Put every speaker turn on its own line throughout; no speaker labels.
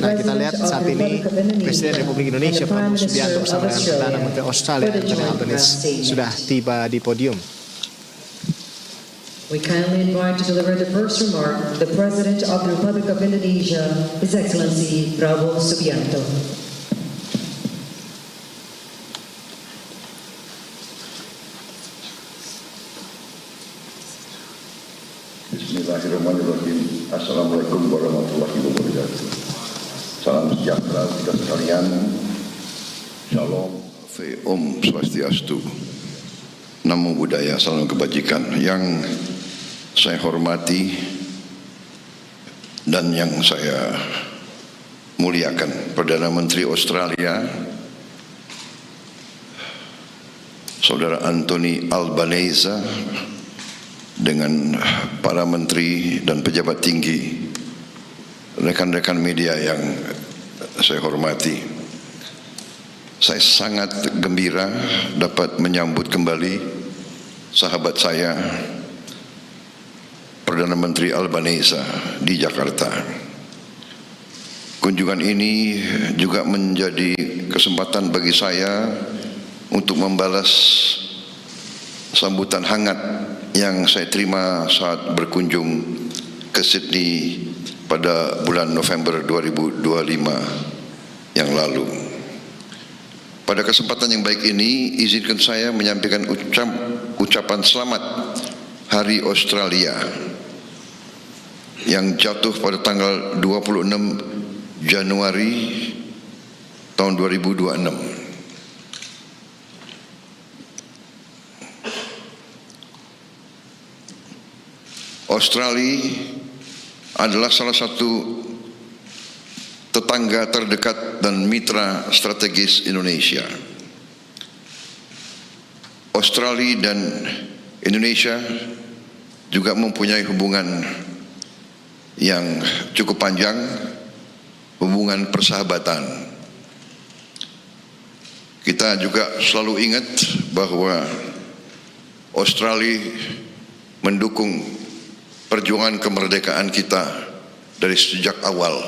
Nah, kita lihat saat ini Presiden Republik Indonesia Prabowo Subianto bersama dengan Perdana Menteri Australia dan Albanese sudah tiba di podium.
We kindly invite to deliver the first remark the President of the Republic of Indonesia, His Excellency Prabowo Subianto.
Bismillahirrahmanirrahim. Assalamualaikum warahmatullahi wabarakatuh. Salam sejahtera kita sekalian. Shalom. Om Swastiastu. Namo Buddhaya, salam kebajikan. Yang saya hormati dan yang saya muliakan, Perdana Menteri Australia, Saudara Anthony Albanese, dengan para menteri dan pejabat tinggi, rekan-rekan media yang saya hormati. Saya sangat gembira dapat menyambut kembali sahabat saya, Perdana Menteri Albanese, di Jakarta. Kunjungan ini juga menjadi kesempatan bagi saya untuk membalas sambutan hangat yang saya terima saat berkunjung ke Sydney pada bulan November 2025 yang lalu. Pada kesempatan yang baik ini, izinkan saya menyampaikan ucapan selamat Hari Australia yang jatuh pada tanggal 26 Januari tahun 2026. Australia adalah salah satu tetangga terdekat dan mitra strategis Indonesia. Australia dan Indonesia juga mempunyai hubungan yang cukup panjang, hubungan persahabatan. Kita juga selalu ingat bahwa Australia mendukung perjuangan kemerdekaan kita dari sejak awal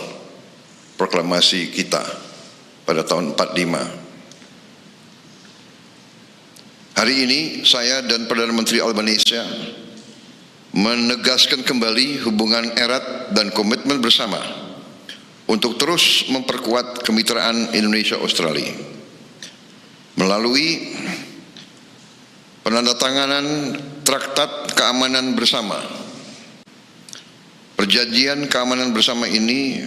proklamasi kita pada tahun 45. Hari ini saya dan Perdana Menteri Albanese menegaskan kembali hubungan erat dan komitmen bersama untuk terus memperkuat kemitraan Indonesia-Australia melalui penandatanganan Traktat Keamanan Bersama. Perjanjian keamanan bersama ini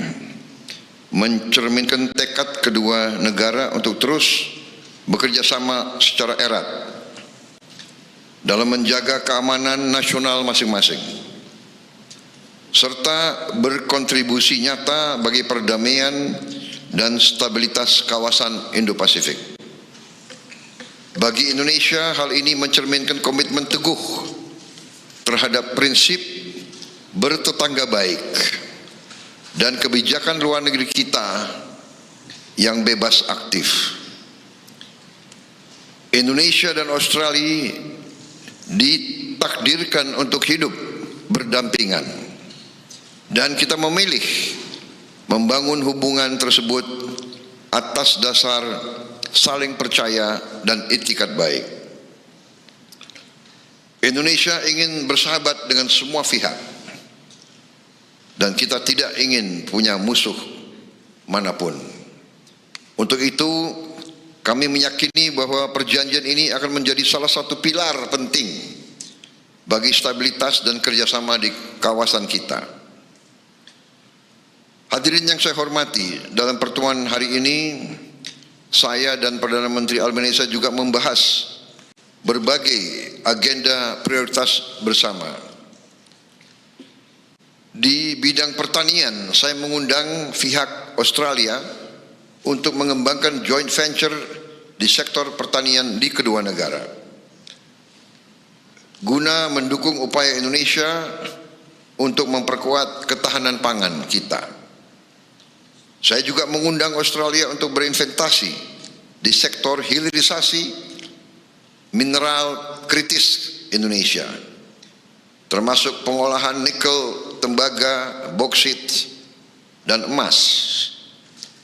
mencerminkan tekad kedua negara untuk terus bekerja sama secara erat dalam menjaga keamanan nasional masing-masing, serta berkontribusi nyata bagi perdamaian dan stabilitas kawasan Indo-Pasifik. Bagi Indonesia, hal ini mencerminkan komitmen teguh terhadap prinsip bertetangga baik dan kebijakan luar negeri kita yang bebas aktif. Indonesia dan Australia ditakdirkan untuk hidup berdampingan, dan kita memilih membangun hubungan tersebut atas dasar saling percaya dan itikat baik. Indonesia ingin bersahabat dengan semua pihak, dan kita tidak ingin punya musuh manapun. Untuk itu, kami meyakini bahwa perjanjian ini akan menjadi salah satu pilar penting bagi stabilitas dan kerjasama di kawasan kita. Hadirin yang saya hormati, dalam pertemuan hari ini, saya dan Perdana Menteri Albanese juga membahas berbagai agenda prioritas bersama. Di bidang pertanian, saya mengundang pihak Australia untuk mengembangkan joint venture di sektor pertanian di kedua negara, guna mendukung upaya Indonesia untuk memperkuat ketahanan pangan kita. Saya juga mengundang Australia untuk berinvestasi di sektor hilirisasi mineral kritis Indonesia, termasuk pengolahan nikel, tembaga, boksit, dan emas,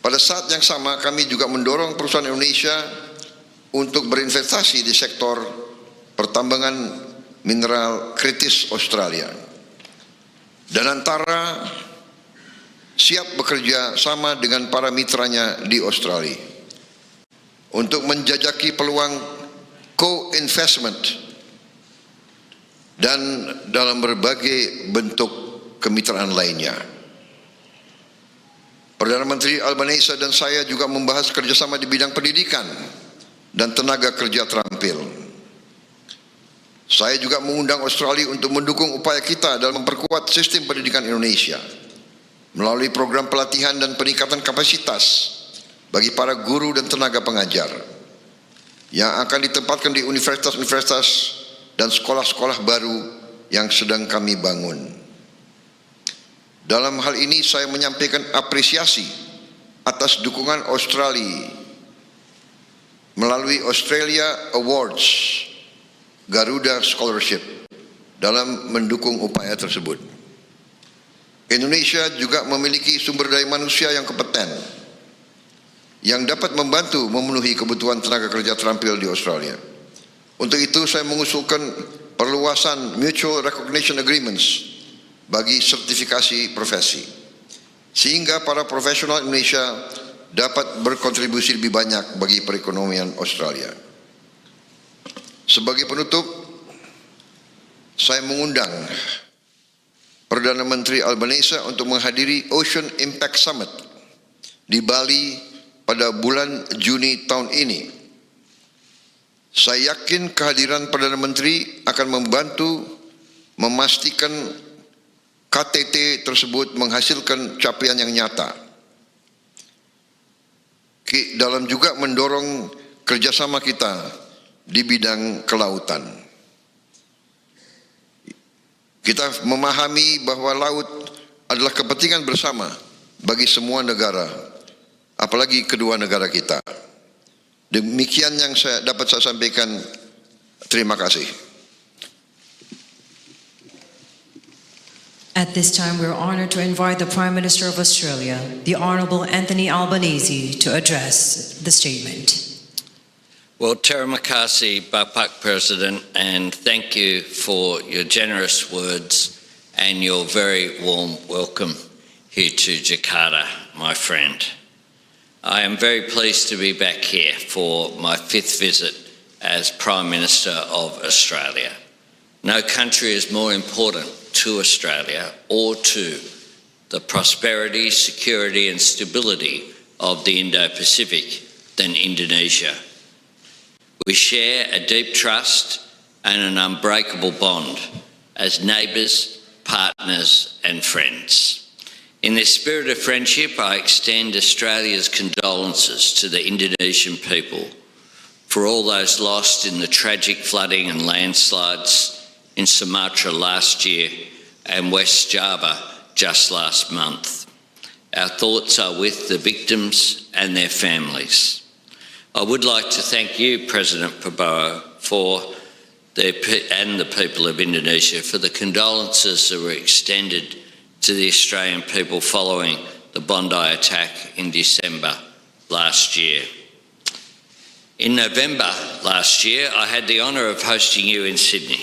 Pada saat yang sama kami juga mendorong perusahaan Indonesia untuk berinvestasi di sektor pertambangan mineral kritis Australia. Dan antara siap bekerja sama dengan para mitranya di Australia untuk menjajaki peluang co-investment dan dalam berbagai bentuk kemitraan lainnya. Perdana Menteri Albanese dan saya juga membahas kerjasama di bidang pendidikan dan tenaga kerja terampil. Saya juga mengundang Australia untuk mendukung upaya kita dalam memperkuat sistem pendidikan Indonesia melalui program pelatihan dan peningkatan kapasitas bagi para guru dan tenaga pengajar yang akan ditempatkan di universitas-universitas dan sekolah-sekolah baru yang sedang kami bangun. Dalam hal ini saya menyampaikan apresiasi atas dukungan Australia melalui Australia Awards Garuda Scholarship dalam mendukung upaya tersebut. Indonesia juga memiliki sumber daya manusia yang kompeten yang dapat membantu memenuhi kebutuhan tenaga kerja terampil di Australia. Untuk itu saya mengusulkan perluasan Mutual Recognition Agreements bagi sertifikasi profesi, sehingga para profesional Indonesia dapat berkontribusi lebih banyak bagi perekonomian Australia. Sebagai penutup, saya mengundang Perdana Menteri Albanese untuk menghadiri Ocean Impact Summit di Bali pada bulan Juni tahun ini. Saya yakin kehadiran Perdana Menteri akan membantu memastikan KTT tersebut menghasilkan capaian yang nyata. Dalam juga mendorong kerjasama kita di bidang kelautan. Kita memahami bahwa laut adalah kepentingan bersama bagi semua negara, apalagi kedua negara kita. Demikian yang dapat saya sampaikan. Terima kasih.
At this time, we are honored to invite the Prime Minister of Australia, the Honourable Anthony Albanese, to address the statement.
Well, terima kasih, Bapak President, and thank you for your generous words and your very warm welcome here to Jakarta, my friend. I am very pleased to be back here for my 5th visit as Prime Minister of Australia. No country is more important to Australia or to the prosperity, security and stability of the Indo-Pacific than Indonesia. We share a deep trust and an unbreakable bond as neighbours, partners and friends. In this spirit of friendship, I extend Australia's condolences to the Indonesian people for all those lost in the tragic flooding and landslides in Sumatra last year and West Java just last month. Our thoughts are with the victims and their families. I would like to thank you, President Prabowo, and the people of Indonesia for the condolences that were extended to the Australian people following the Bondi attack in December last year. In November last year, I had the honour of hosting you in Sydney.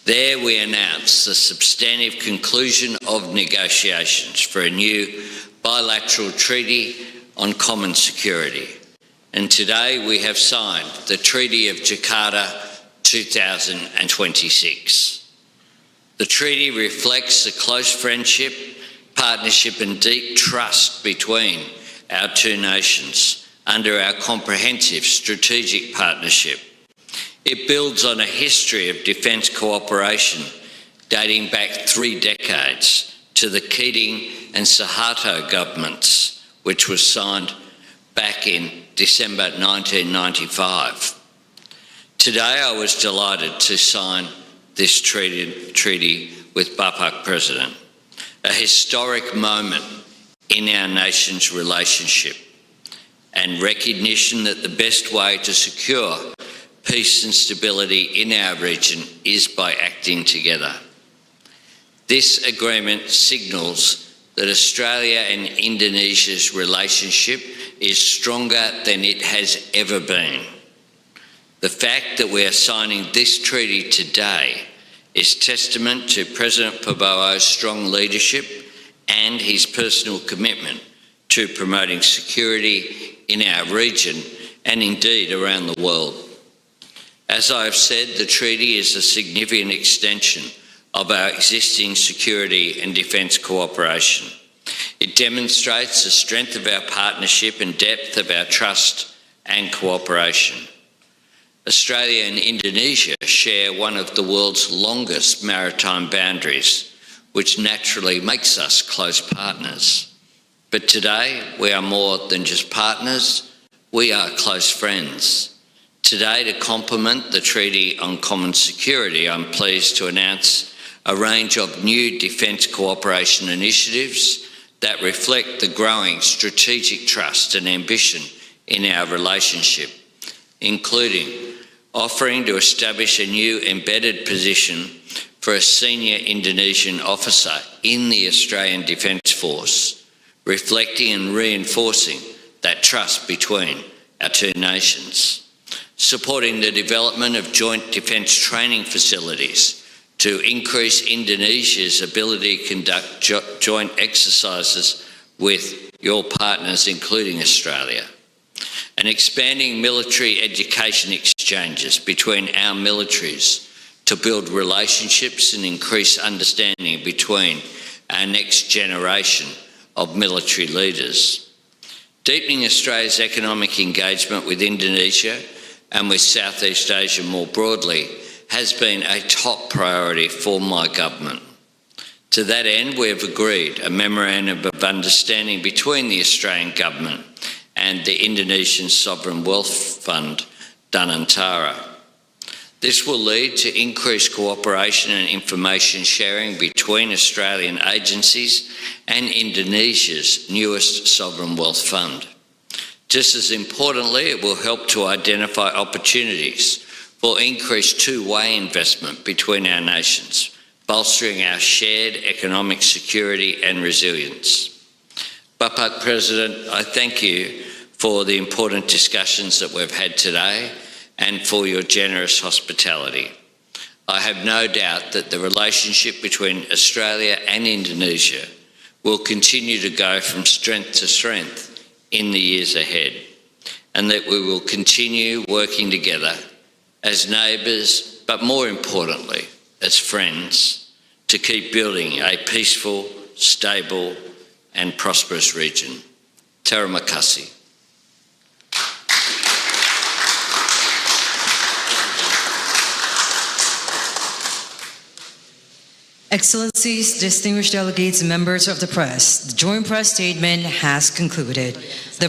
There we announced the substantive conclusion of negotiations for a new bilateral treaty on common security. And today we have signed the Treaty of Jakarta 2026. The treaty reflects the close friendship, partnership and deep trust between our two nations under our comprehensive strategic partnership. It builds on a history of defence cooperation dating back 3 decades to the Keating and Suharto governments, which was signed back in December 1995. Today I was delighted to sign this treaty with Bapak President, a historic moment in our nation's relationship and recognition that the best way to secure peace and stability in our region is by acting together. This agreement signals that Australia and Indonesia's relationship is stronger than it has ever been. The fact that we are signing this treaty today is testament to President Prabowo's strong leadership and his personal commitment to promoting security in our region and indeed around the world. As I have said, the treaty is a significant extension of our existing security and defence cooperation. It demonstrates the strength of our partnership and depth of our trust and cooperation. Australia and Indonesia share one of the world's longest maritime boundaries, which naturally makes us close partners. But today, we are more than just partners, we are close friends. Today, to complement the Treaty on Common Security, I'm pleased to announce a range of new defence cooperation initiatives that reflect the growing strategic trust and ambition in our relationship, including offering to establish a new embedded position for a senior Indonesian officer in the Australian Defence Force, reflecting and reinforcing that trust between our two nations. Supporting the development of joint defence training facilities to increase Indonesia's ability to conduct joint exercises with your partners, including Australia. And expanding military education exchanges between our militaries to build relationships and increase understanding between our next generation of military leaders. Deepening Australia's economic engagement with Indonesia and with Southeast Asia more broadly has been a top priority for my government. To that end, we have agreed a memorandum of understanding between the Australian government and the Indonesian Sovereign Wealth Fund, Danantara. This will lead to increased cooperation and information sharing between Australian agencies and Indonesia's newest sovereign wealth fund. Just as importantly, it will help to identify opportunities for increased two-way investment between our nations, bolstering our shared economic security and resilience. Bapak President, I thank you for the important discussions that we've had today and for your generous hospitality. I have no doubt that the relationship between Australia and Indonesia will continue to go from strength to strength in the years ahead, and that we will continue working together as neighbours, but more importantly, as friends, to keep building a peaceful, stable and prosperous region. Terima kasih.
Excellencies, distinguished delegates, and members of the press, the joint press statement has concluded. The